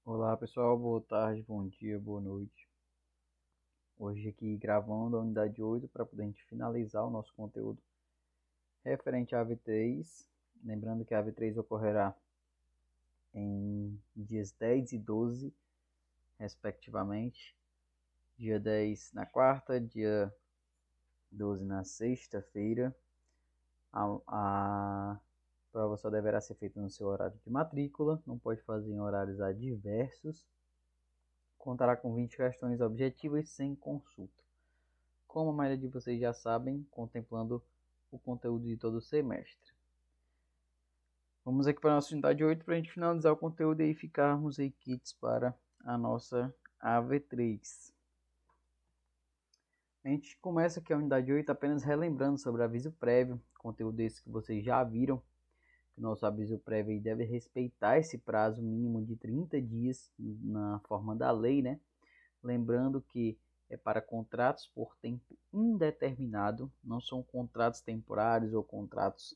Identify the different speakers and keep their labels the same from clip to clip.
Speaker 1: Olá pessoal, boa tarde, bom dia, boa noite. Hoje aqui gravando a unidade 8 para poder a gente finalizar o nosso conteúdo referente à AV3. Lembrando que a AV3 ocorrerá em dias 10 e 12, respectivamente. Dia 10 na quarta, dia 12 na sexta-feira. A prova só deverá ser feita no seu horário de matrícula, não pode fazer em horários adversos. Contará com 20 questões objetivas sem consulta. Como a maioria de vocês já sabem, contemplando o conteúdo de todo o semestre. Vamos aqui para a nossa unidade 8 para a gente finalizar o conteúdo e ficarmos aí kits para a nossa AV3. A gente começa aqui a unidade 8 apenas relembrando sobre aviso prévio, conteúdo esse que vocês já viram. O nosso aviso prévio deve respeitar esse prazo mínimo de 30 dias na forma da lei, né? Lembrando que é para contratos por tempo indeterminado, não são contratos temporários ou contratos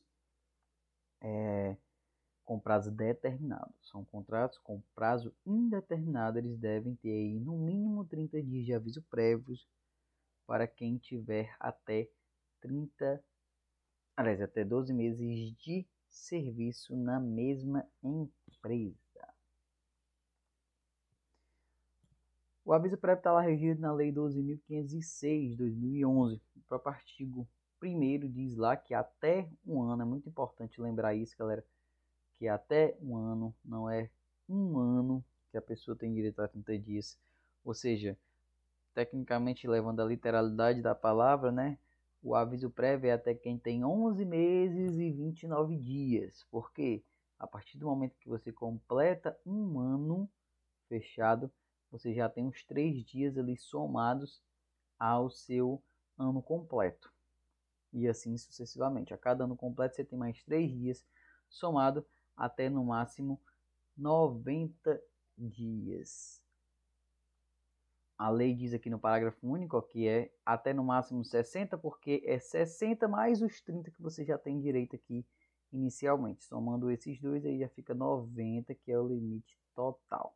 Speaker 1: com prazo determinado. São contratos com prazo indeterminado, eles devem ter aí no mínimo 30 dias de aviso prévios para quem tiver até 12 meses de serviço na mesma empresa. O aviso prévio está lá regido na Lei 12.506, 2011. O próprio artigo 1º diz lá que até um ano, é muito importante lembrar isso, galera, que até um ano, não é um ano que a pessoa tem direito a 30 dias. Ou seja, tecnicamente, levando a literalidade da palavra, né? O aviso prévio é até quem tem 11 meses e 29 dias. Por quê? A partir do momento que você completa um ano fechado, você já tem uns 3 dias ali somados ao seu ano completo. E assim sucessivamente. A cada ano completo você tem mais 3 dias somado até no máximo 90 dias. A lei diz aqui no parágrafo único que é até no máximo 60, porque é 60 mais os 30 que você já tem direito aqui inicialmente. Somando esses dois aí já fica 90, que é o limite total.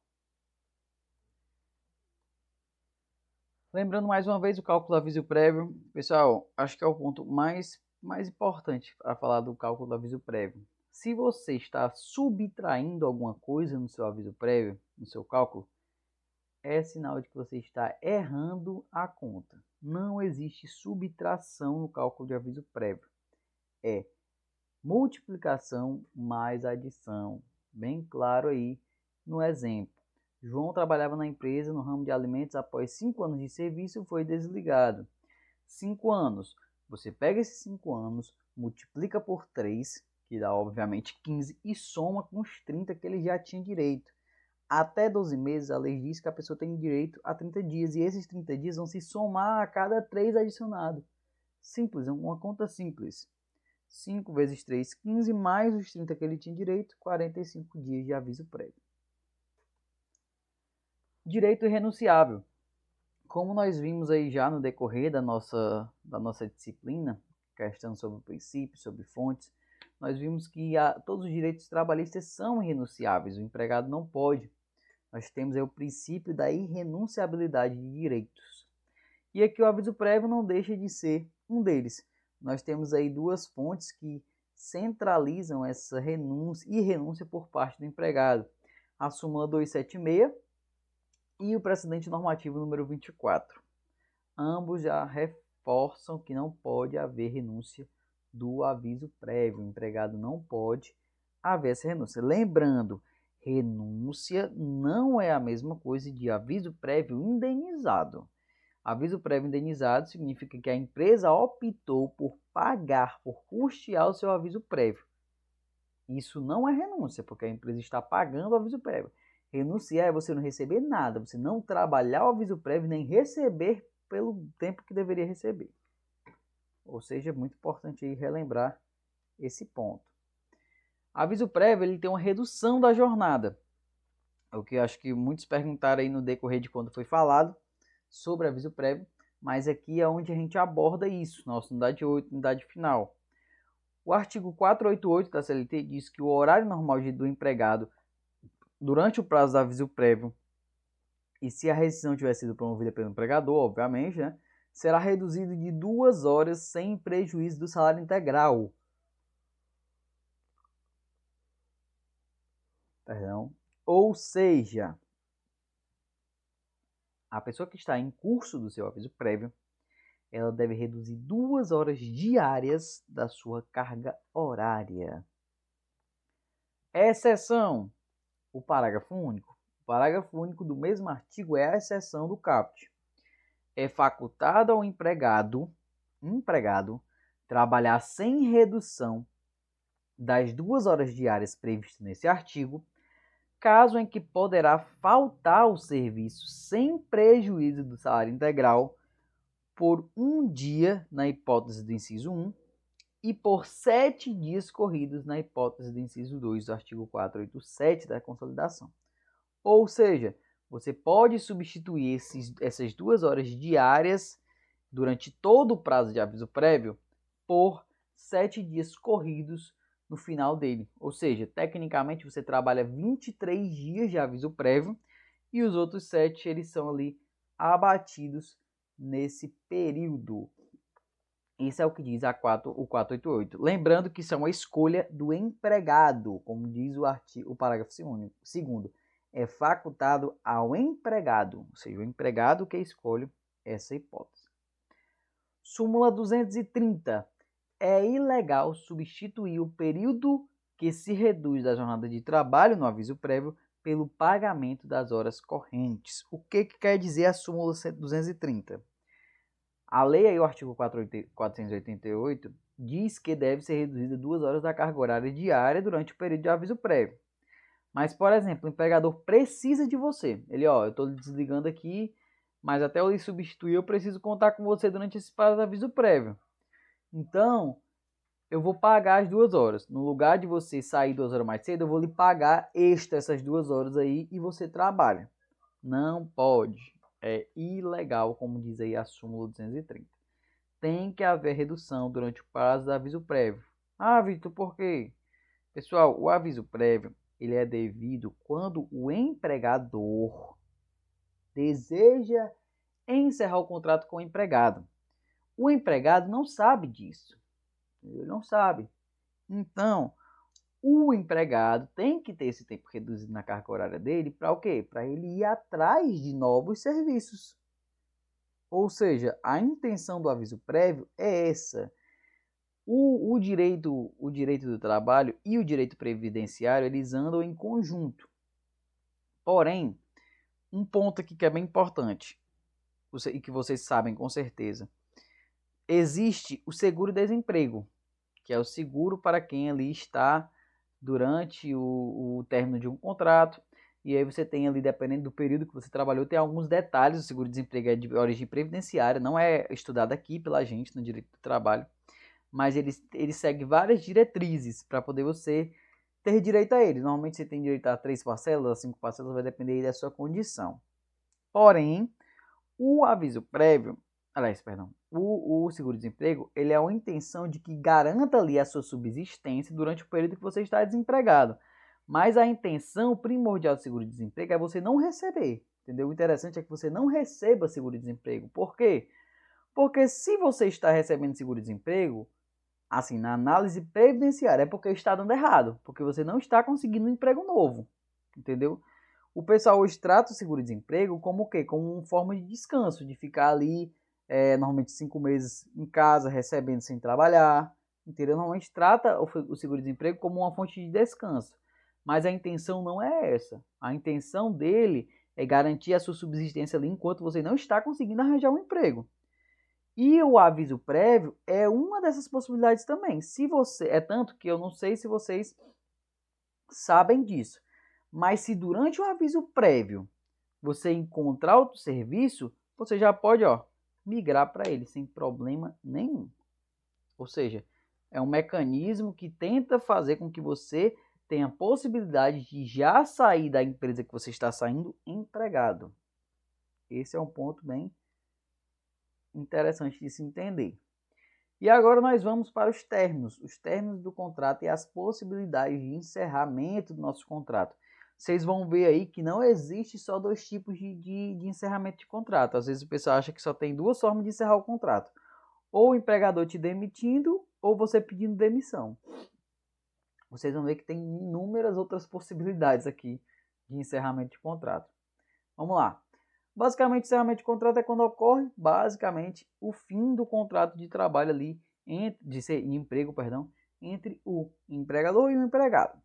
Speaker 1: Lembrando mais uma vez o cálculo do aviso prévio. Pessoal, acho que é o ponto mais importante para falar do cálculo do aviso prévio. Se você está subtraindo alguma coisa no seu aviso prévio, no seu cálculo, é sinal de que você está errando a conta. Não existe subtração no cálculo de aviso prévio. É multiplicação mais adição. Bem claro aí no exemplo. João trabalhava na empresa no ramo de alimentos. Após 5 anos de serviço, foi desligado. 5 anos. Você pega esses 5 anos, multiplica por 3, que dá obviamente 15, e soma com os 30 que ele já tinha direito. Até 12 meses, a lei diz que a pessoa tem direito a 30 dias. E esses 30 dias vão se somar a cada 3 adicionado. Simples, é uma conta simples. 5 vezes 3, 15, mais os 30 que ele tinha direito, 45 dias de aviso prévio. Direito irrenunciável. Como nós vimos aí já no decorrer da nossa disciplina, questão sobre o princípio, sobre fontes, nós vimos que todos os direitos trabalhistas são irrenunciáveis. O empregado não pode. Nós temos aí o princípio da irrenunciabilidade de direitos. E aqui o aviso prévio não deixa de ser um deles. Nós temos aí duas fontes que centralizam essa renúncia e renúncia por parte do empregado. A súmula 276 e o precedente normativo número 24. Ambos já reforçam que não pode haver renúncia do aviso prévio. O empregado não pode haver essa renúncia. Lembrando, renúncia não é a mesma coisa de aviso prévio indenizado. Aviso prévio indenizado significa que a empresa optou por pagar, por custear o seu aviso prévio. Isso não é renúncia, porque a empresa está pagando o aviso prévio. Renunciar é você não receber nada, você não trabalhar o aviso prévio nem receber pelo tempo que deveria receber. Ou seja, é muito importante aí relembrar esse ponto. Aviso prévio ele tem uma redução da jornada. É o que eu acho que muitos perguntaram aí no decorrer de quando foi falado sobre aviso prévio, mas aqui é onde a gente aborda isso, nossa unidade 8, unidade final. O artigo 488 da CLT diz que o horário normal do empregado durante o prazo do aviso prévio, e se a rescisão tiver sido promovida pelo empregador, obviamente, né, será reduzido de 2 horas sem prejuízo do salário integral. Perdão. Ou seja, a pessoa que está em curso do seu aviso prévio, ela deve reduzir 2 horas diárias da sua carga horária. Exceção, o parágrafo único. O parágrafo único do mesmo artigo é a exceção do caput. É facultado ao empregado trabalhar sem redução das 2 horas diárias previstas nesse artigo, caso em que poderá faltar o serviço sem prejuízo do salário integral por um dia, na hipótese do inciso 1, e por 7 dias corridos, na hipótese do inciso 2 do artigo 487 da Consolidação. Ou seja, você pode substituir essas 2 horas diárias durante todo o prazo de aviso prévio por 7 dias corridos no final dele. Ou seja, tecnicamente você trabalha 23 dias de aviso prévio e os outros 7 eles são ali abatidos nesse período. Isso é o que diz o 488. Lembrando que isso é uma escolha do empregado, como diz o parágrafo 2º. É facultado ao empregado, ou seja, o empregado que escolhe essa hipótese. Súmula 230. É ilegal substituir o período que se reduz da jornada de trabalho no aviso prévio pelo pagamento das horas correntes. O que quer dizer a súmula 230? A lei, aí, o artigo 488, diz que deve ser reduzida 2 horas da carga horária diária durante o período de aviso prévio. Mas, por exemplo, o empregador precisa de você. Ele, eu estou desligando aqui, mas até eu lhe substituir, eu preciso contar com você durante esse prazo de aviso prévio. Então, eu vou pagar as 2 horas. No lugar de você sair 2 horas mais cedo, eu vou lhe pagar essas 2 horas aí e você trabalha. Não pode. É ilegal, como diz aí a súmula 230. Tem que haver redução durante o prazo do aviso prévio. Ah, Vitor, por quê? Pessoal, o aviso prévio ele é devido quando o empregador deseja encerrar o contrato com o empregado. O empregado não sabe disso. Ele não sabe. Então, o empregado tem que ter esse tempo reduzido na carga horária dele para o quê? Para ele ir atrás de novos serviços. Ou seja, a intenção do aviso prévio é essa. O direito do trabalho e o direito previdenciário, eles andam em conjunto. Porém, um ponto aqui que é bem importante, e que vocês sabem com certeza, existe o seguro-desemprego, que é o seguro para quem ali está durante o término de um contrato. E aí você tem ali, dependendo do período que você trabalhou, tem alguns detalhes. O seguro-desemprego é de origem previdenciária, não é estudado aqui pela gente no direito do trabalho, mas ele segue várias diretrizes para poder você ter direito a ele. Normalmente você tem direito a 3 parcelas, a 5 parcelas, vai depender da sua condição. Porém, o aviso prévio, o seguro-desemprego, ele é uma intenção de que garanta ali a sua subsistência durante o período que você está desempregado. Mas a intenção primordial do seguro-desemprego é você não receber, entendeu? O interessante é que você não receba seguro-desemprego. Por quê? Porque se você está recebendo seguro-desemprego, assim, na análise previdenciária, é porque está dando errado, porque você não está conseguindo um emprego novo, entendeu? O pessoal hoje trata o seguro-desemprego como o quê? Como uma forma de descanso, de ficar ali, normalmente 5 meses em casa, recebendo sem trabalhar, entendeu? Normalmente trata o seguro-desemprego como uma fonte de descanso, mas a intenção não é essa. A intenção dele é garantir a sua subsistência ali enquanto você não está conseguindo arranjar um emprego. E o aviso prévio é uma dessas possibilidades também. Se você, é tanto que eu não sei se vocês sabem disso, mas se durante o aviso prévio você encontrar outro serviço, você já pode, migrar para ele sem problema nenhum. Ou seja, é um mecanismo que tenta fazer com que você tenha a possibilidade de já sair da empresa que você está saindo empregado. Esse é um ponto bem interessante de se entender. E agora nós vamos para os términos do contrato e as possibilidades de encerramento do nosso contrato. vocês vão ver aí que não existe só dois tipos de encerramento de contrato. Às vezes o pessoal acha que só tem duas formas de encerrar o contrato. Ou o empregador te demitindo, ou você pedindo demissão. Vocês vão ver que tem inúmeras outras possibilidades aqui de encerramento de contrato. Vamos lá. Basicamente, encerramento de contrato é quando ocorre, basicamente, o fim do contrato de trabalho ali, de emprego, entre o empregador e o empregado.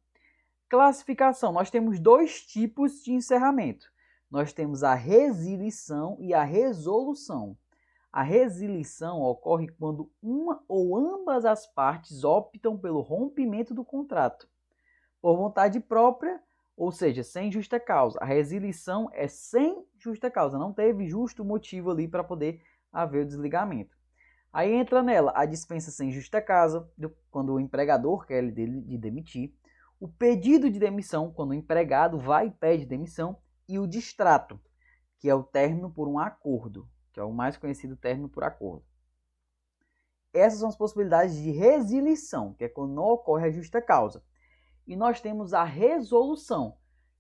Speaker 1: Classificação, nós temos dois tipos de encerramento. Nós temos a resilição e a resolução. A resilição ocorre quando uma ou ambas as partes optam pelo rompimento do contrato, por vontade própria, ou seja, sem justa causa. A resilição é sem justa causa, não teve justo motivo ali para poder haver o desligamento. Aí entra nela a dispensa sem justa causa, quando o empregador quer de demitir, o pedido de demissão, quando o empregado vai e pede demissão, e o distrato, que é o término por um acordo, que é o mais conhecido término por acordo. Essas são as possibilidades de resilição, que é quando não ocorre a justa causa. E nós temos a resolução,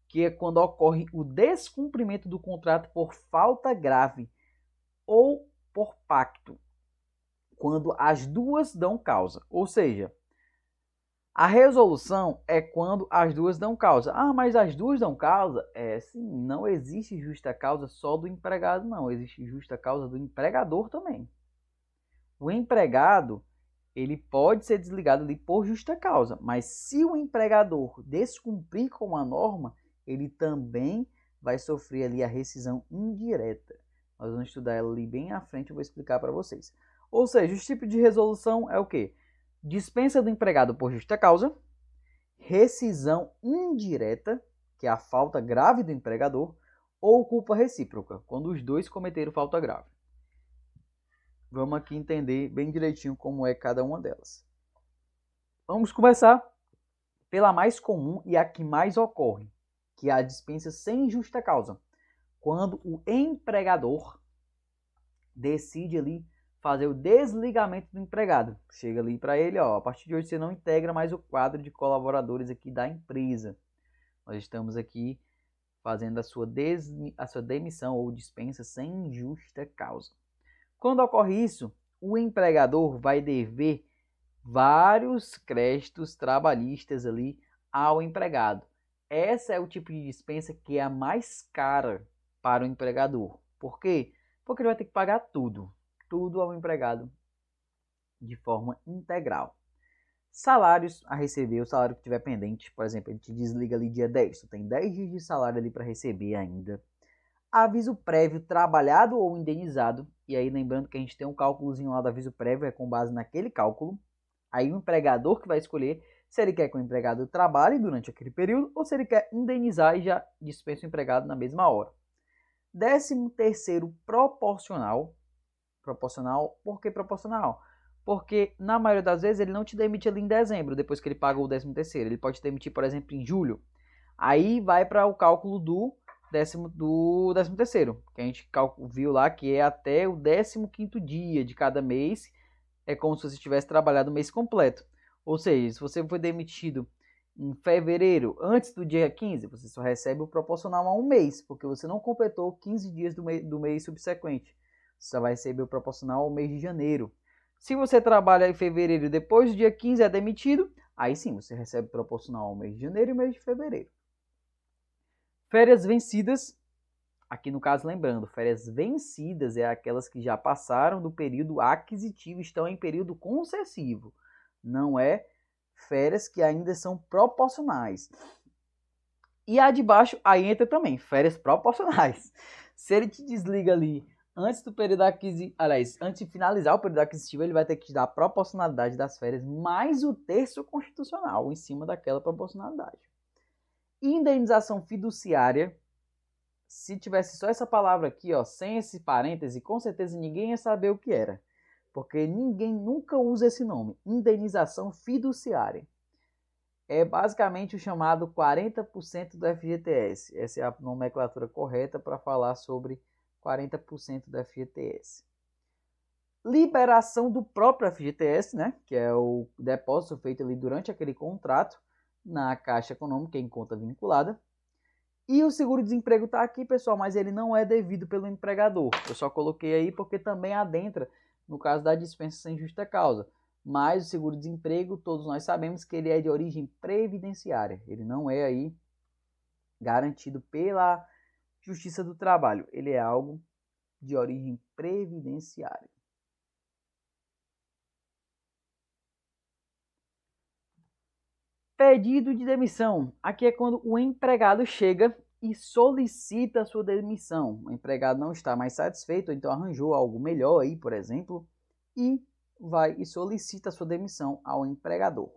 Speaker 1: que é quando ocorre o descumprimento do contrato por falta grave ou por pacto, quando as duas dão causa. Ou seja, a resolução é quando as duas dão causa. Ah, mas as duas dão causa? Sim, não existe justa causa só do empregado, não. Existe justa causa do empregador também. O empregado, ele pode ser desligado ali por justa causa, mas se o empregador descumprir com a norma, ele também vai sofrer ali a rescisão indireta. Nós vamos estudar ela ali bem à frente, eu vou explicar para vocês. Ou seja, os tipos de resolução é o quê? Dispensa do empregado por justa causa, rescisão indireta, que é a falta grave do empregador, ou culpa recíproca, quando os dois cometeram falta grave. Vamos aqui entender bem direitinho como é cada uma delas. Vamos começar pela mais comum e a que mais ocorre, que é a dispensa sem justa causa. Quando o empregador decide ali fazer o desligamento do empregado. Chega ali para ele, ó, a partir de hoje você não integra mais o quadro de colaboradores aqui da empresa. Nós estamos aqui fazendo a sua demissão ou dispensa sem justa causa. Quando ocorre isso, o empregador vai dever vários créditos trabalhistas ali ao empregado. Essa é o tipo de dispensa que é a mais cara para o empregador. Por quê? Porque ele vai ter que pagar tudo ao empregado de forma integral. Salários a receber, o salário que tiver pendente, por exemplo, ele te desliga ali dia 10, tu tem 10 dias de salário ali para receber ainda. Aviso prévio trabalhado ou indenizado, e aí lembrando que a gente tem um cálculozinho lá do aviso prévio, é com base naquele cálculo. Aí o empregador que vai escolher se ele quer que o empregado trabalhe durante aquele período ou se ele quer indenizar e já dispensa o empregado na mesma hora. 13º proporcional. Proporcional, por que proporcional? Porque na maioria das vezes ele não te demite ali em dezembro, depois que ele pagou o 13º. Ele pode te demitir, por exemplo, em julho. Aí vai para o cálculo do 13º, que a gente viu lá que é até o 15º dia de cada mês. É como se você tivesse trabalhado o mês completo. Ou seja, se você foi demitido em fevereiro, antes do dia 15, você só recebe o proporcional a um mês, porque você não completou 15 dias do mês subsequente. Você só vai receber o proporcional ao mês de janeiro. Se você trabalha em fevereiro e depois do dia 15 é demitido, aí sim você recebe proporcional ao mês de janeiro e mês de fevereiro. Férias vencidas. Aqui no caso, lembrando, férias vencidas é aquelas que já passaram do período aquisitivo e estão em período concessivo. Não é férias que ainda são proporcionais. E a de baixo, aí entra também, férias proporcionais. Se ele te desliga ali antes do período aquisitivo, aliás, antes de finalizar o período aquisitivo, ele vai ter que te dar a proporcionalidade das férias mais o terço constitucional em cima daquela proporcionalidade. Indenização fiduciária. Se tivesse só essa palavra aqui, ó, sem esse parêntese, com certeza ninguém ia saber o que era. Porque ninguém nunca usa esse nome. Indenização fiduciária. É basicamente o chamado 40% do FGTS. Essa é a nomenclatura correta para falar sobre 40% do FGTS. Liberação do próprio FGTS, né, que é o depósito feito ali durante aquele contrato na Caixa Econômica em conta vinculada. E o seguro-desemprego está aqui, pessoal, mas ele não é devido pelo empregador. Eu só coloquei aí porque também adentra no caso da dispensa sem justa causa. Mas o seguro-desemprego, todos nós sabemos que ele é de origem previdenciária. Ele não é aí garantido pela Justiça do Trabalho. Ele é algo de origem previdenciária. Pedido de demissão. Aqui é quando o empregado chega e solicita a sua demissão. O empregado não está mais satisfeito, ou então arranjou algo melhor aí, por exemplo, e vai e solicita a sua demissão ao empregador.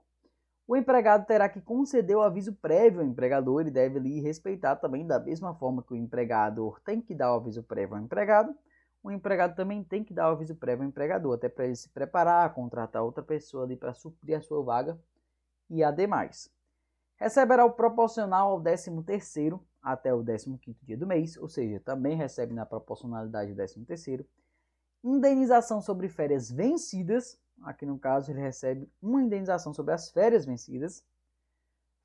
Speaker 1: O empregado terá que conceder o aviso prévio ao empregador, ele deve ali respeitar também, da mesma forma que o empregador tem que dar o aviso prévio ao empregado, o empregado também tem que dar o aviso prévio ao empregador, até para ele se preparar, contratar outra pessoa ali para suprir a sua vaga e ademais. Receberá o proporcional ao 13º até o 15º dia do mês, ou seja, também recebe na proporcionalidade o 13º. Indenização sobre férias vencidas, aqui no caso ele recebe uma indenização sobre as férias vencidas,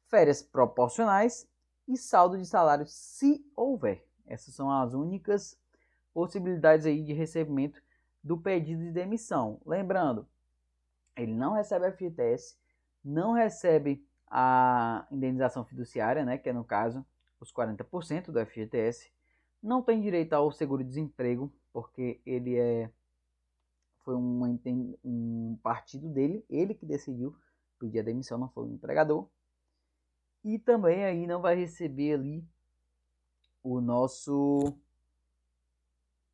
Speaker 1: férias proporcionais e saldo de salário se houver. Essas são as únicas possibilidades aí de recebimento do pedido de demissão. Lembrando, ele não recebe FGTS, não recebe a indenização fiduciária, né, que é no caso os 40% do FGTS, não tem direito ao seguro-desemprego, porque ele foi um partido dele, ele que decidiu pedir a demissão, não foi o empregador, e também aí não vai receber ali o nosso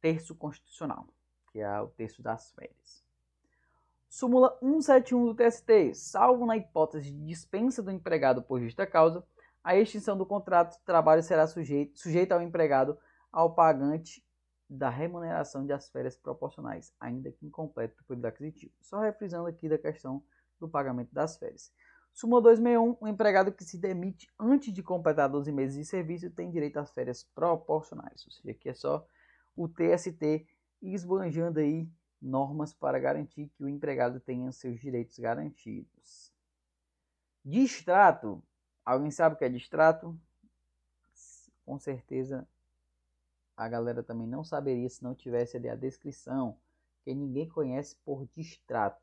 Speaker 1: terço constitucional, que é o terço das férias. Súmula 171 do TST, salvo na hipótese de dispensa do empregado por justa causa, a extinção do contrato de trabalho será sujeita ao empregado ao pagante da remuneração das férias proporcionais, ainda que incompleto do período aquisitivo. Só refrisando aqui da questão do pagamento das férias. Súmula 261, o empregado que se demite antes de completar 12 meses de serviço tem direito às férias proporcionais. Ou seja, aqui é só o TST esbanjando aí normas para garantir que o empregado tenha seus direitos garantidos. Distrato. Alguém sabe o que é distrato? Com certeza a galera também não saberia se não tivesse ali a descrição, que ninguém conhece por distrato.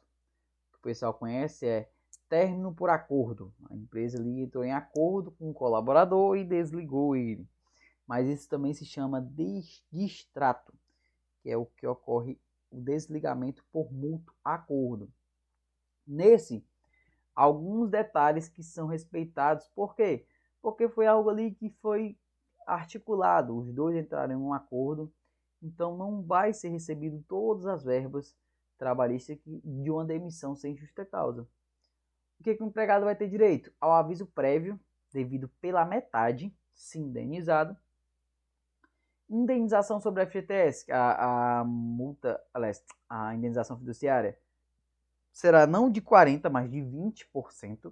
Speaker 1: O que o pessoal conhece é término por acordo. A empresa ali entrou em acordo com o colaborador e desligou ele. Mas isso também se chama distrato, que é o que ocorre o desligamento por mútuo acordo. Nesse, alguns detalhes que são respeitados. Por quê? Porque foi algo ali que foi articulado, os dois entraram em um acordo, então não vai ser recebido todas as verbas trabalhistas de uma demissão sem justa causa. O que o empregado vai ter direito? Ao aviso prévio, devido pela metade, se indenizado. Indenização sobre a FGTS, a multa, aliás, a indenização fiduciária, será não de 40%, mas de 20%.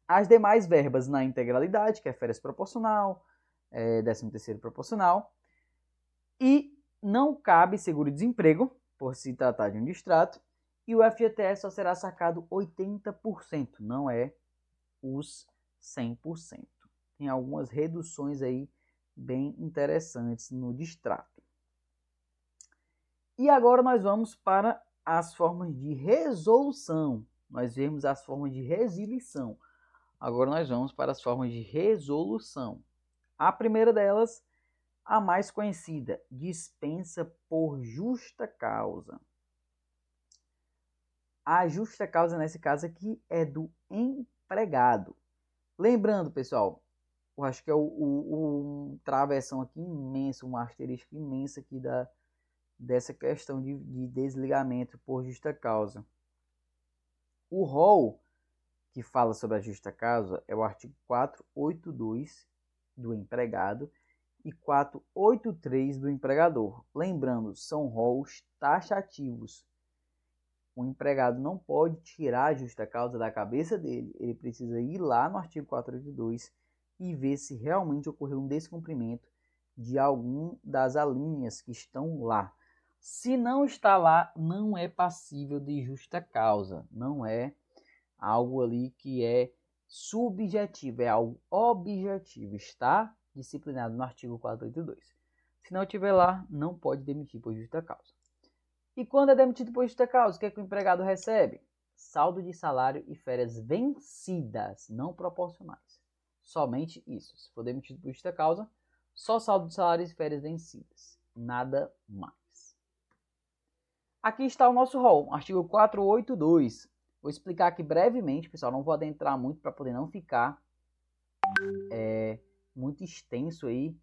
Speaker 1: As demais verbas na integralidade, que é férias proporcional, 13º proporcional. E não cabe seguro-desemprego, por se tratar de um distrato. E o FGTS só será sacado 80%, não é os 100%. Tem algumas reduções aí bem interessantes no distrato. E agora nós vamos para as formas de resolução. Nós vemos as formas de resilição. Agora nós vamos para as formas de resolução. A primeira delas, a mais conhecida, dispensa por justa causa. A justa causa nesse caso aqui é do empregado. Lembrando, pessoal, eu acho que é um travessão aqui imenso, um asterisco imenso aqui dessa questão de desligamento por justa causa. O rol que fala sobre a justa causa é o artigo 482 do empregado e 483 do empregador. Lembrando, são rolos taxativos. O empregado não pode tirar a justa causa da cabeça dele. Ele precisa ir lá no artigo 482 e ver se realmente ocorreu um descumprimento de algum das alíneas que estão lá. Se não está lá, não é passível de justa causa. Não é algo ali que é subjetivo, é algo objetivo. Está disciplinado no artigo 482. Se não tiver lá, não pode demitir por justa causa. E quando é demitido por justa causa, o que é que o empregado recebe? Saldo de salário e férias vencidas, não proporcionais. Somente isso. Se for demitido por justa causa, só saldo de salário e férias vencidas. Nada mais. Aqui está o nosso rol, artigo 482. Vou explicar aqui brevemente, pessoal, não vou adentrar muito para poder não ficar muito extenso aí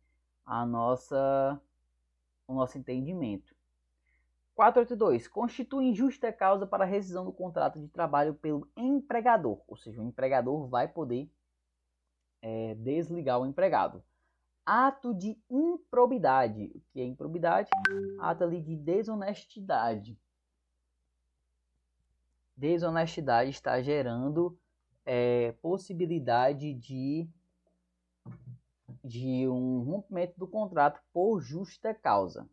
Speaker 1: o nosso entendimento. 482. Constitui injusta causa para rescisão do contrato de trabalho pelo empregador, ou seja, o empregador vai poder desligar o empregado. Ato de improbidade. O que é improbidade? Ato ali de desonestidade. Desonestidade está gerando possibilidade de um rompimento do contrato por justa causa.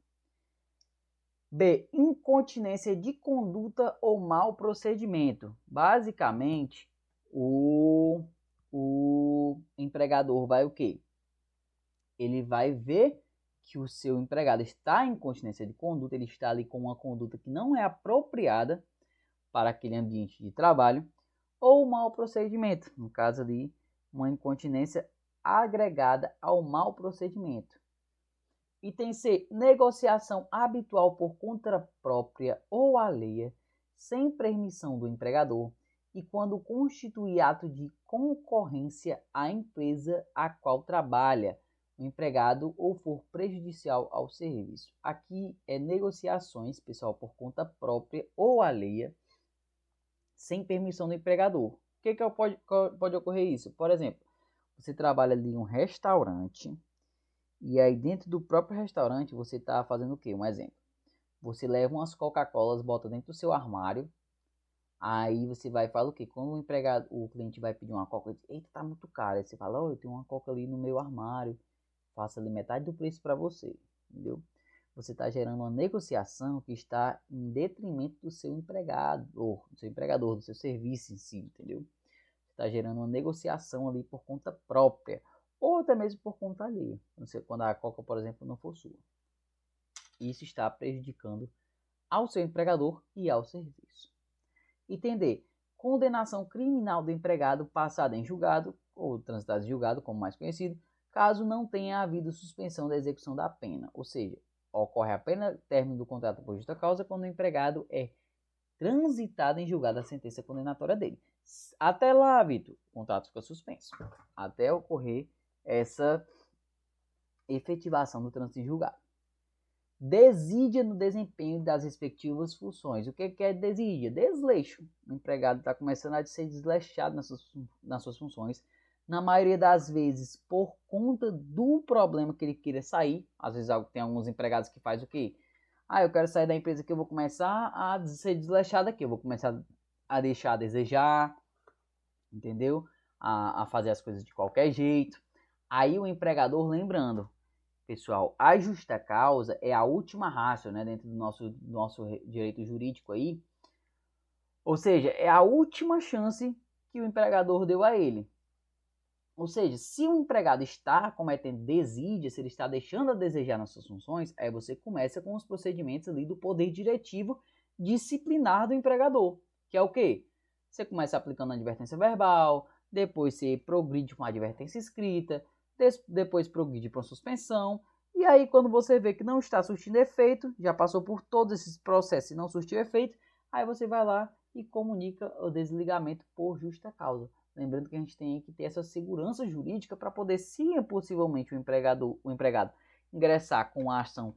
Speaker 1: B. Incontinência de conduta ou mau procedimento. Basicamente, o empregador vai o quê? Ele vai ver que o seu empregado está em incontinência de conduta, ele está ali com uma conduta que não é apropriada para aquele ambiente de trabalho, ou mau procedimento, no caso ali, uma incontinência agregada ao mau procedimento. Item C, negociação habitual por conta própria ou alheia, sem permissão do empregador, e quando constitui ato de concorrência à empresa a qual trabalha o empregado ou for prejudicial ao serviço. Aqui é negociações, pessoal, por conta própria ou alheia, sem permissão do empregador. O que pode ocorrer isso? Por exemplo, você trabalha ali em um restaurante, e aí dentro do próprio restaurante você está fazendo o quê? Um exemplo. Você leva umas Coca-Colas, bota dentro do seu armário. Aí você vai e fala o quê? Quando o cliente vai pedir uma Coca, ele diz, eita, tá muito caro. Aí você fala, eu tenho uma Coca ali no meu armário. Faça ali metade do preço para você. Entendeu? Você está gerando uma negociação que está em detrimento do seu empregador, do seu serviço em si, entendeu? Você está gerando uma negociação ali por conta própria. Ou até mesmo por conta alheia, quando a Coca, por exemplo, não for sua. Isso está prejudicando ao seu empregador e ao serviço. Item D. Condenação criminal do empregado passada em julgado, ou transitado em julgado, como mais conhecido, caso não tenha havido suspensão da execução da pena. Ou seja, ocorre apenas término do contrato por justa causa quando o empregado é transitado em julgado a sentença condenatória dele. Até lá, Vitor, o contrato fica suspenso. Até ocorrer essa efetivação do trânsito em julgado. Desídia no desempenho das respectivas funções. O que é desídia? Desleixo. O empregado está começando a ser desleixado nas suas funções. Na maioria das vezes, por conta do problema que ele queira sair. Às vezes tem alguns empregados que fazem o quê? Eu quero sair da empresa que eu vou começar a ser desleixado aqui. Eu vou começar a deixar a desejar, entendeu? A fazer as coisas de qualquer jeito. Aí o empregador, lembrando, pessoal, a justa causa é a última ratio, né, dentro do nosso direito jurídico aí. Ou seja, é a última chance que o empregador deu a ele. Ou seja, se o empregado está cometendo desídia, se ele está deixando a desejar nas suas funções, aí você começa com os procedimentos ali do poder diretivo disciplinar do empregador, que é o quê? Você começa aplicando a advertência verbal, depois você progride com a advertência escrita, depois progride para uma suspensão, e aí quando você vê que não está surtindo efeito, já passou por todos esses processos e não surtiu efeito, aí você vai lá e comunica o desligamento por justa causa. Lembrando que a gente tem que ter essa segurança jurídica para poder, se possivelmente o empregado ingressar com a ação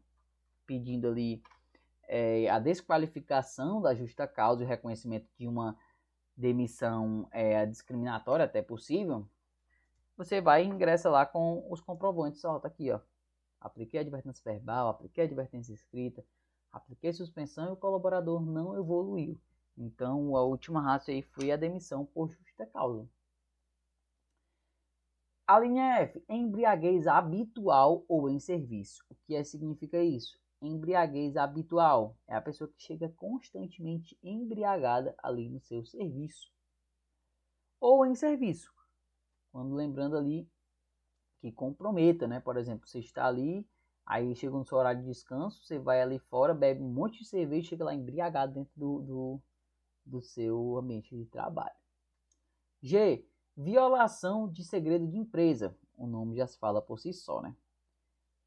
Speaker 1: pedindo ali a desqualificação da justa causa e o reconhecimento de uma demissão discriminatória, até possível, você vai e ingressa lá com os comprovantes. Ó, tá aqui, ó. Apliquei a advertência verbal, apliquei a advertência escrita, apliquei suspensão e o colaborador não evoluiu. Então, a última ratio aí foi a demissão por justa causa. A linha F, embriaguez habitual ou em serviço. O que significa isso? Embriaguez habitual é a pessoa que chega constantemente embriagada ali no seu serviço. Ou em serviço. Quando lembrando ali que comprometa, né? Por exemplo, você está ali, aí chega no seu horário de descanso, você vai ali fora, bebe um monte de cerveja e chega lá embriagado dentro do seu ambiente de trabalho. G. Violação de segredo de empresa. O nome já se fala por si só, né?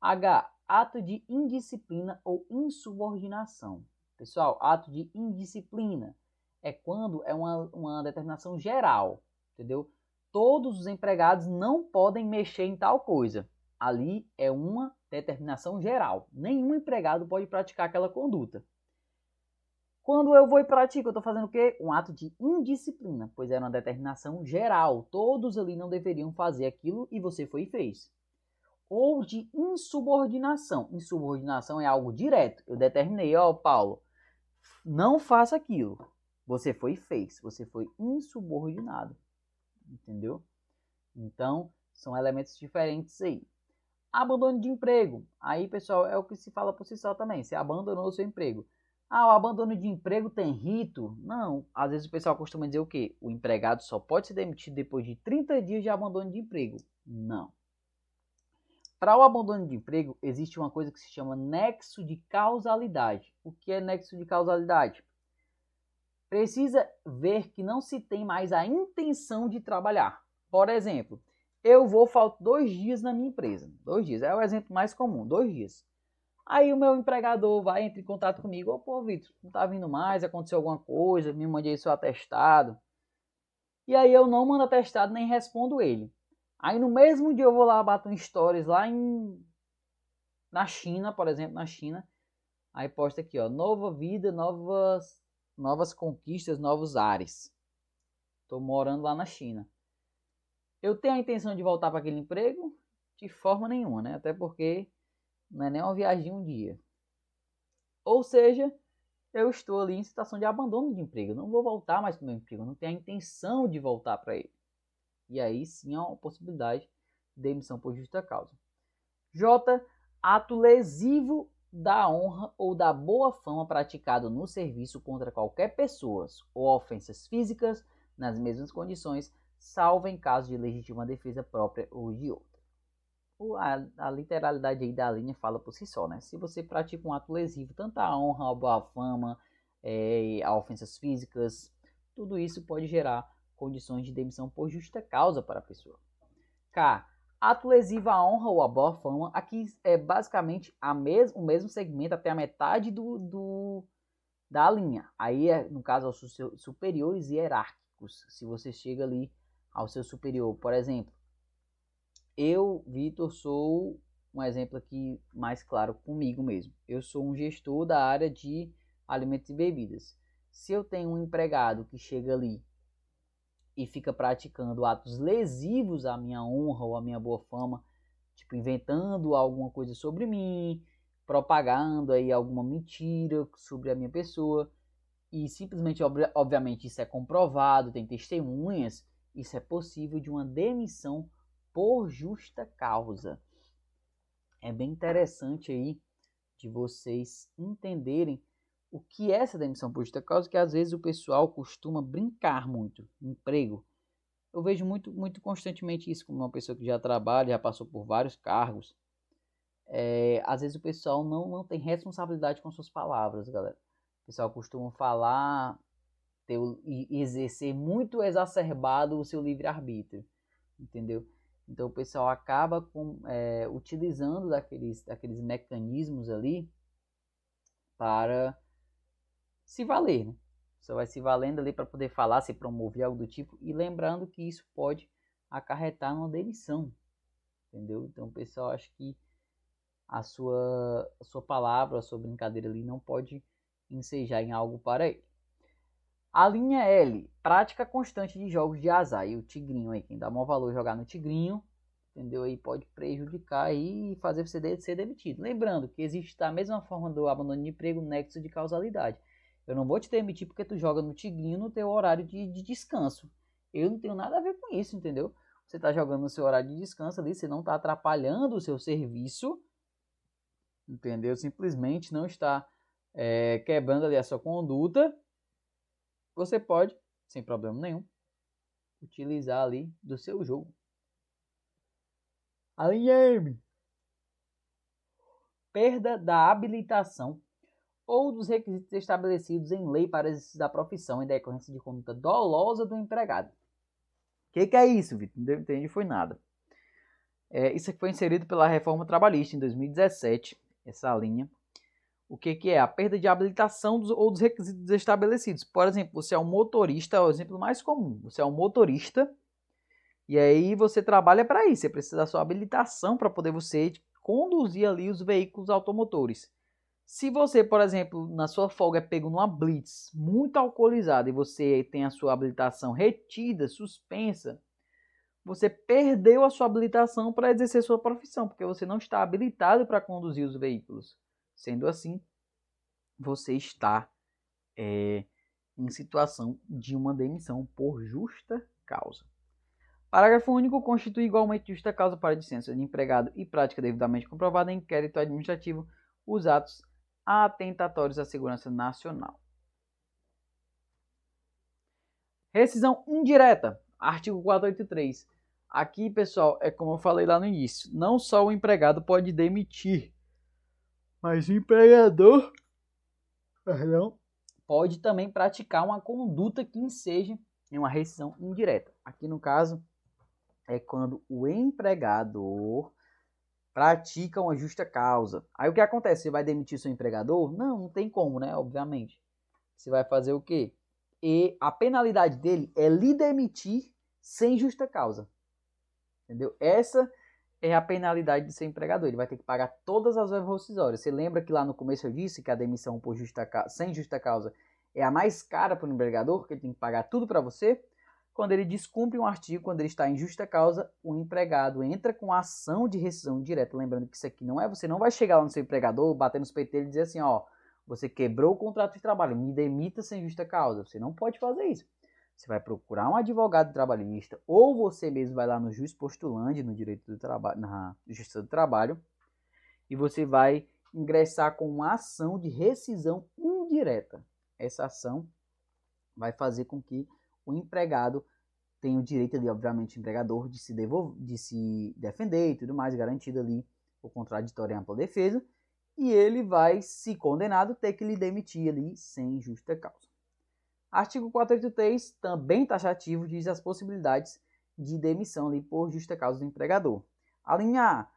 Speaker 1: H. Ato de indisciplina ou insubordinação. Pessoal, ato de indisciplina é quando é uma determinação geral, entendeu? Todos os empregados não podem mexer em tal coisa. Ali é uma determinação geral. Nenhum empregado pode praticar aquela conduta. Quando eu vou e pratico, eu estou fazendo o quê? Um ato de indisciplina, pois era uma determinação geral. Todos ali não deveriam fazer aquilo e você foi e fez. Ou de insubordinação. Insubordinação é algo direto. Eu determinei, ó, Paulo, não faça aquilo. Você foi e fez. Você foi insubordinado. Entendeu? Então, são elementos diferentes aí. Abandono de emprego. Aí, pessoal, é o que se fala por si só também. Você abandonou o seu emprego. Ah, o abandono de emprego tem rito? Não. Às vezes o pessoal costuma dizer o quê? O empregado só pode ser demitido depois de 30 dias de abandono de emprego. Não. Para o abandono de emprego, existe uma coisa que se chama nexo de causalidade. O que é nexo de causalidade? Precisa ver que não se tem mais a intenção de trabalhar. Por exemplo, eu vou faltar 2 dias na minha empresa. 2 dias, é o exemplo mais comum, 2 dias. Aí o meu empregador vai entrar em contato comigo. Ô, pô, Vitor, não tá vindo mais, aconteceu alguma coisa, me mandei seu atestado. E aí eu não mando atestado nem respondo ele. Aí no mesmo dia eu vou lá, bato um stories lá na China, por exemplo, na China. Aí posta aqui, ó, nova vida, novas conquistas, novos ares. Tô morando lá na China. Eu tenho a intenção de voltar para aquele emprego? De forma nenhuma, né? Até porque não é nem uma viagem de um dia. Ou seja, eu estou ali em situação de abandono de emprego. Eu não vou voltar mais para o meu emprego. Eu não tenho a intenção de voltar para ele. E aí sim há uma possibilidade de demissão por justa causa. J. Ato lesivo da honra ou da boa fama praticado no serviço contra qualquer pessoa ou ofensas físicas nas mesmas condições, salvo em caso de legítima defesa própria ou de outra. A literalidade aí da linha fala por si só, né? Se você pratica um ato lesivo, tanto a honra, a boa fama, a ofensas físicas, tudo isso pode gerar condições de demissão por justa causa para a pessoa. K. Ato lesivo à honra ou à boa fama. Aqui é basicamente o mesmo segmento até a metade da linha. Aí, no caso, aos superiores hierárquicos. Se você chega ali ao seu superior, por exemplo, eu, Vitor, sou um exemplo aqui mais claro comigo mesmo. Eu sou um gestor da área de alimentos e bebidas. Se eu tenho um empregado que chega ali e fica praticando atos lesivos à minha honra ou à minha boa fama, tipo inventando alguma coisa sobre mim, propagando aí alguma mentira sobre a minha pessoa, e simplesmente, obviamente, isso é comprovado, tem testemunhas, isso é possível de uma demissão por justa causa. É bem interessante aí de vocês entenderem o que é essa demissão por justa causa, que às vezes o pessoal costuma brincar muito. Emprego. Eu vejo muito constantemente isso como uma pessoa que já trabalha, já passou por vários cargos. Às vezes o pessoal não tem responsabilidade com suas palavras, galera. O pessoal costuma falar e exercer muito exacerbado o seu livre-arbítrio, entendeu? Então o pessoal acaba utilizando daqueles mecanismos ali para se valer, né? Você vai se valendo ali para poder falar, se promover algo do tipo, e lembrando que isso pode acarretar numa demissão, entendeu? Então o pessoal acha que a sua palavra, a sua brincadeira ali não pode ensejar em algo para ele. A linha L, prática constante de jogos de azar. E o tigrinho aí, quem dá maior valor jogar no tigrinho, entendeu? Aí pode prejudicar aí e fazer você ser demitido. Lembrando que existe da mesma forma do abandono de emprego, nexo de causalidade. Eu não vou te demitir porque tu joga no tigrinho no teu horário de descanso. Eu não tenho nada a ver com isso, entendeu? Você está jogando no seu horário de descanso ali, você não está atrapalhando o seu serviço, entendeu? Simplesmente não está quebrando ali a sua conduta. Você pode, sem problema nenhum, utilizar ali do seu jogo. A linha M. Perda da habilitação ou dos requisitos estabelecidos em lei para exercício da profissão em decorrência de conduta dolosa do empregado. O que é isso, Vitor? Não entendi, foi nada. Isso aqui foi inserido pela reforma trabalhista em 2017, essa linha. O que é? A perda de habilitação ou dos requisitos estabelecidos. Por exemplo, você é um motorista, é o exemplo mais comum. Você é um motorista e aí você trabalha para isso. Você precisa da sua habilitação para poder você conduzir ali os veículos automotores. Se você, por exemplo, na sua folga é pego numa blitz muito alcoolizado e você tem a sua habilitação retida, suspensa, você perdeu a sua habilitação para exercer sua profissão, porque você não está habilitado para conduzir os veículos. Sendo assim, você está em situação de uma demissão por justa causa. Parágrafo único. Constitui igualmente justa causa para licença de empregado e prática devidamente comprovada em inquérito administrativo os atos atentatórios à segurança nacional. Rescisão indireta. Artigo 483. Aqui, pessoal, é como eu falei lá no início. Não só o empregado pode demitir, mas o empregador pode também praticar uma conduta que enseje em uma rescisão indireta. Aqui, no caso, é quando o empregador pratica uma justa causa. Aí o que acontece? Você vai demitir seu empregador? Não tem como, né? Obviamente. Você vai fazer o quê? E a penalidade dele é lhe demitir sem justa causa. Entendeu? Essa é a penalidade de ser empregador. Ele vai ter que pagar todas as verbas rescisórias. Você lembra que lá no começo eu disse que a demissão por sem justa causa é a mais cara para o empregador, porque ele tem que pagar tudo para você? Quando ele descumpre um artigo, quando ele está em justa causa, o empregado entra com ação de rescisão direta. Lembrando que isso aqui não é, você não vai chegar lá no seu empregador, bater nos peitos dele e dizer assim, ó, você quebrou o contrato de trabalho, me demita sem justa causa. Você não pode fazer isso. Você vai procurar um advogado trabalhista ou você mesmo vai lá no juiz postulante, no direito do trabalho, na justiça do trabalho, e você vai ingressar com uma ação de rescisão indireta. Essa ação vai fazer com que o empregado tenha o direito ali, obviamente, o empregador de se defender e tudo mais, garantido ali o contraditório e ampla defesa, e ele vai, se condenado, ter que lhe demitir ali sem justa causa. Artigo 483, também taxativo, diz as possibilidades de demissão ali por justa causa do empregador. A linha A.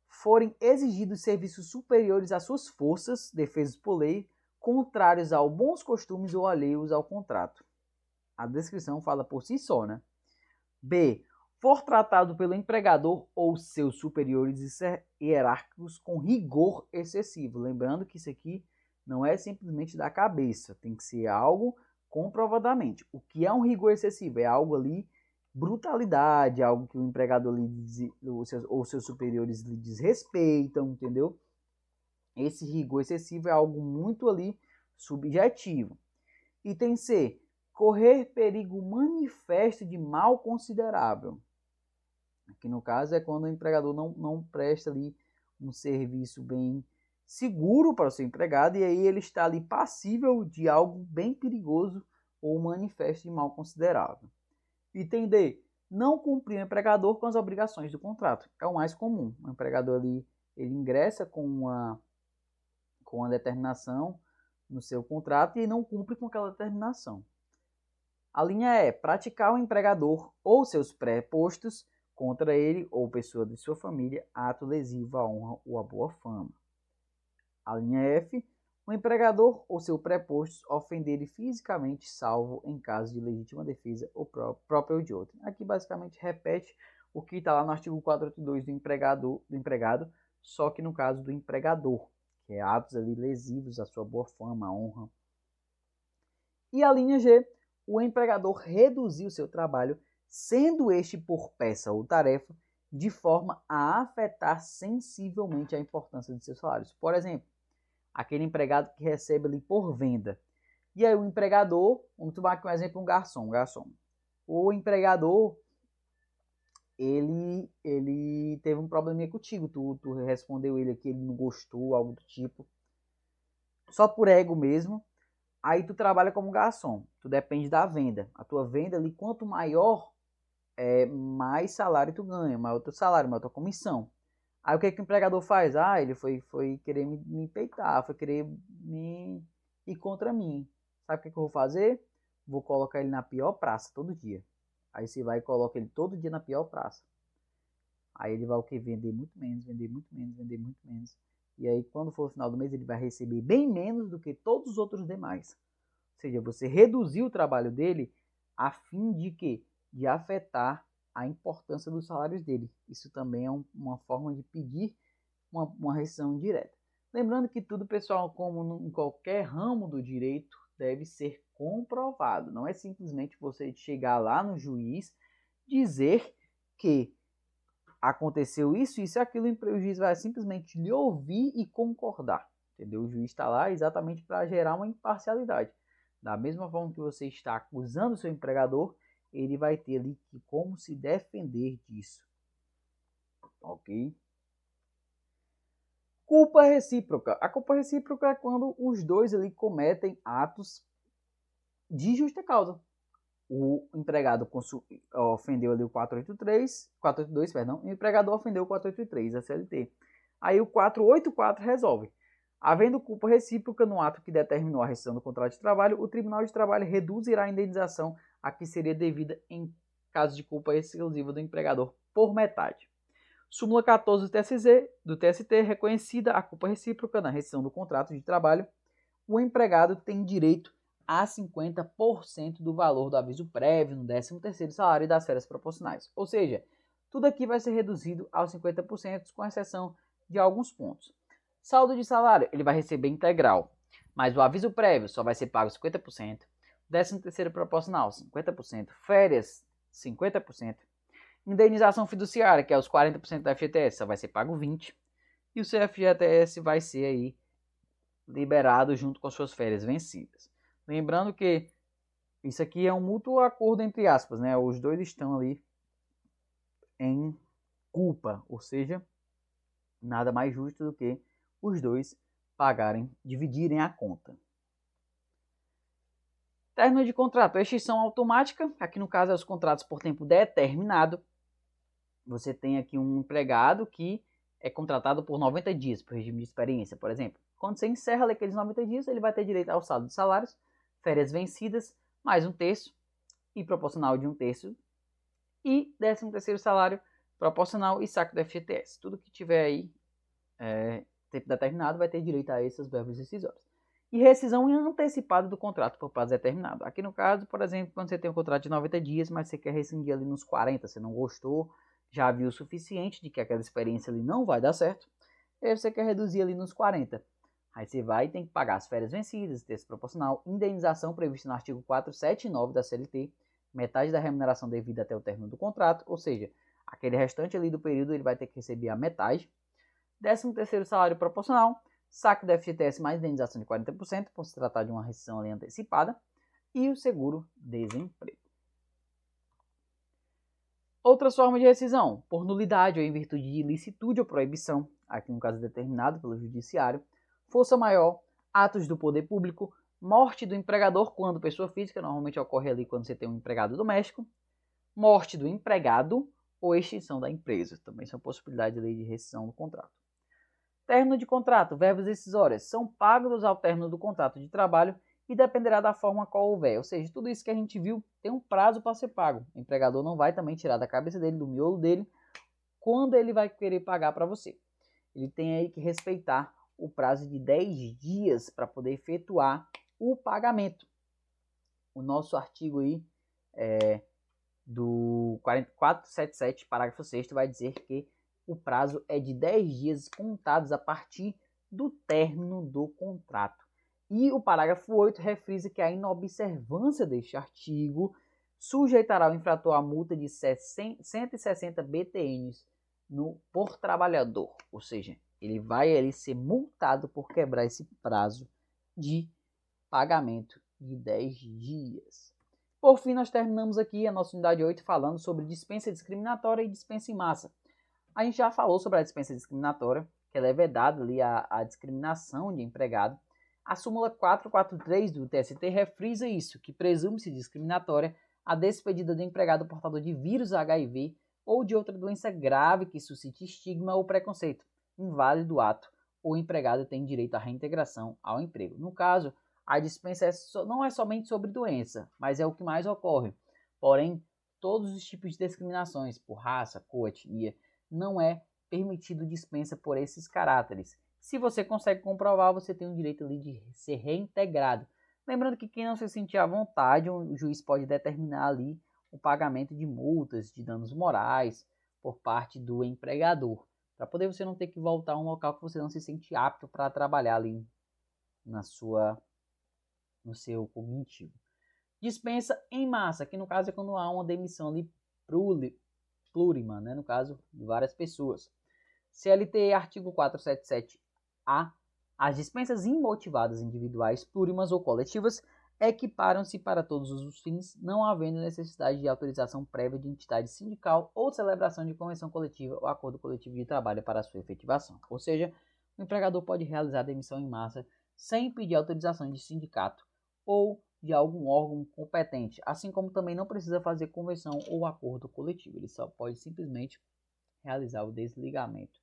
Speaker 1: Forem exigidos serviços superiores às suas forças, defesas por lei, contrários aos bons costumes ou alheios ao contrato. A descrição fala por si só, né? B. For tratado pelo empregador ou seus superiores hierárquicos com rigor excessivo. Lembrando que isso aqui não é simplesmente da cabeça, tem que ser algo comprovadamente. O que é um rigor excessivo? É algo ali, brutalidade, algo que o empregador ou seus superiores lhe desrespeitam, entendeu? Esse rigor excessivo é algo muito ali subjetivo. Item C. Correr perigo manifesto de mal considerável. Aqui no caso é quando o empregador não presta ali um serviço bem seguro para o seu empregado e aí ele está ali passível de algo bem perigoso ou manifesto de mal considerável. Item D. Não cumprir o empregador com as obrigações do contrato. É o mais comum. O empregador ali, ele ingressa com uma determinação no seu contrato e não cumpre com aquela determinação. A linha E. Praticar o empregador ou seus prepostos contra ele ou pessoa de sua família ato lesivo à honra ou à boa fama. A linha F. O empregador ou seu preposto ofender fisicamente, salvo em caso de legítima defesa ou próprio de outro. Aqui basicamente repete o que está lá no artigo 482 do empregado, só que no caso do empregador, que é atos ali lesivos à sua boa fama, à honra. E a linha G. O empregador reduzir o seu trabalho, sendo este por peça ou tarefa, de forma a afetar sensivelmente a importância de seus salários. Por exemplo, aquele empregado que recebe ali por venda. E aí o empregador, vamos tomar aqui um exemplo, um garçom. O empregador, ele teve um probleminha contigo, tu respondeu ele que ele não gostou, algo do tipo. Só por ego mesmo. Aí tu trabalha como garçom, tu depende da venda. A tua venda ali, quanto maior mais salário tu ganha, maior teu salário, maior tua comissão. Aí o que o empregador faz? Ele foi querer me peitar, foi querer me ir contra mim. Sabe o que eu vou fazer? Vou colocar ele na pior praça todo dia. Aí você vai e coloca ele todo dia na pior praça. Aí ele vai o que? Vender muito menos, vender muito menos, vender muito menos. E aí quando for o final do mês ele vai receber bem menos do que todos os outros demais. Ou seja, você reduziu o trabalho dele a fim de quê? De afetar a importância dos salários dele. Isso também é uma forma de pedir uma rescisão direta. Lembrando que tudo, pessoal, como em qualquer ramo do direito, deve ser comprovado. Não é simplesmente você chegar lá no juiz, dizer que aconteceu isso, isso e aquilo, e o juiz vai simplesmente lhe ouvir e concordar. Entendeu? O juiz está lá exatamente para gerar uma imparcialidade. Da mesma forma que você está acusando o seu empregador, ele vai ter ali como se defender disso. Ok? Culpa recíproca. A culpa recíproca é quando os dois ali cometem atos de justa causa. O empregado ofendeu ali o 482, perdão, e o empregador ofendeu o 483, a CLT. Aí o 484 resolve. Havendo culpa recíproca no ato que determinou a rescisão do contrato de trabalho, o Tribunal de Trabalho reduzirá a indenização a que seria devida em caso de culpa exclusiva do empregador por metade. Súmula 14 do TST, reconhecida a culpa recíproca na rescisão do contrato de trabalho, o empregado tem direito a 50% do valor do aviso prévio no 13º salário e das férias proporcionais. Ou seja, tudo aqui vai ser reduzido aos 50%, com exceção de alguns pontos. Saldo de salário, ele vai receber integral, mas o aviso prévio só vai ser pago 50%, 13º proporcional 50%, férias 50%, indenização fiduciária, que é os 40% da FGTS, só vai ser pago 20%, e o seu FGTS vai ser aí liberado junto com as suas férias vencidas. Lembrando que isso aqui é um mútuo acordo entre aspas, né? Os dois estão ali em culpa, ou seja, nada mais justo do que os dois dividirem a conta. Término de contrato, extinção automática, aqui no caso é os contratos por tempo determinado. Você tem aqui um empregado que é contratado por 90 dias, por regime de experiência, por exemplo. Quando você encerra aqueles 90 dias, ele vai ter direito ao saldo de salários, férias vencidas, mais 1/3 e proporcional de 1/3, e 13º salário proporcional e saque do FGTS. Tudo que tiver aí tempo determinado vai ter direito a essas verbas decisórias. E rescisão antecipada do contrato por prazo determinado. Aqui no caso, por exemplo, quando você tem um contrato de 90 dias, mas você quer rescindir ali nos 40, você não gostou, já viu o suficiente de que aquela experiência ali não vai dar certo, e aí você quer reduzir ali nos 40. Aí você vai e tem que pagar as férias vencidas, texto proporcional, indenização prevista no artigo 479 da CLT, metade da remuneração devida até o término do contrato, ou seja, aquele restante ali do período ele vai ter que receber a metade. 13º salário proporcional, saque do FGTS mais indenização de 40%, por se tratar de uma rescisão ali antecipada, e o seguro-desemprego. Outras formas de rescisão, por nulidade ou em virtude de ilicitude ou proibição, aqui no caso determinado pelo judiciário, força maior, atos do poder público, morte do empregador quando pessoa física, normalmente ocorre ali quando você tem um empregado doméstico, morte do empregado ou extinção da empresa, também são possibilidades de rescisão do contrato. Término de contrato, verbas decisórias, são pagos ao término do contrato de trabalho e dependerá da forma qual houver. Ou seja, tudo isso que a gente viu tem um prazo para ser pago. O empregador não vai também tirar da cabeça dele, do miolo dele, quando ele vai querer pagar para você. Ele tem aí que respeitar o prazo de 10 dias para poder efetuar o pagamento. O nosso artigo aí do 4477, parágrafo 6º, vai dizer que o prazo é de 10 dias contados a partir do término do contrato. E o parágrafo 8 refrisa que a inobservância deste artigo sujeitará o infrator a multa de 160 BTNs por trabalhador. Ou seja, ele vai ser multado por quebrar esse prazo de pagamento de 10 dias. Por fim, nós terminamos aqui a nossa unidade 8 falando sobre dispensa discriminatória e dispensa em massa. A gente já falou sobre a dispensa discriminatória, que ela é vedada ali a discriminação de empregado. A súmula 443 do TST refrisa isso, que presume-se discriminatória a despedida do empregado portador de vírus HIV ou de outra doença grave que suscite estigma ou preconceito, inválido do ato, o empregado tem direito à reintegração ao emprego. No caso, a dispensa não é somente sobre doença, mas é o que mais ocorre. Porém, todos os tipos de discriminações por raça, cor, etnia, não é permitido dispensa por esses caráteres. Se você consegue comprovar, você tem o direito ali de ser reintegrado. Lembrando que quem não se sentir à vontade, o juiz pode determinar ali o pagamento de multas, de danos morais por parte do empregador, para poder você não ter que voltar a um local que você não se sente apto para trabalhar ali no seu cognitivo. Dispensa em massa, que no caso é quando há uma demissão ali plurima, né, no caso de várias pessoas. CLT artigo 477-A, as dispensas imotivadas individuais, plurimas ou coletivas equiparam-se para todos os fins, não havendo necessidade de autorização prévia de entidade sindical ou celebração de convenção coletiva ou acordo coletivo de trabalho para sua efetivação. Ou seja, o empregador pode realizar a demissão em massa sem pedir autorização de sindicato ou de algum órgão competente, assim como também não precisa fazer convenção ou acordo coletivo. Ele só pode simplesmente realizar o desligamento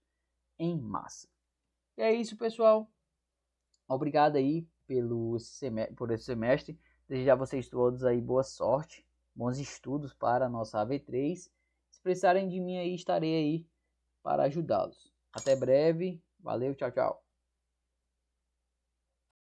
Speaker 1: em massa. E é isso, pessoal. Obrigado aí por esse semestre. Desejar a vocês todos aí boa sorte, bons estudos para a nossa AV3. Se precisarem de mim aí, estarei aí para ajudá-los. Até breve. Valeu, tchau, tchau.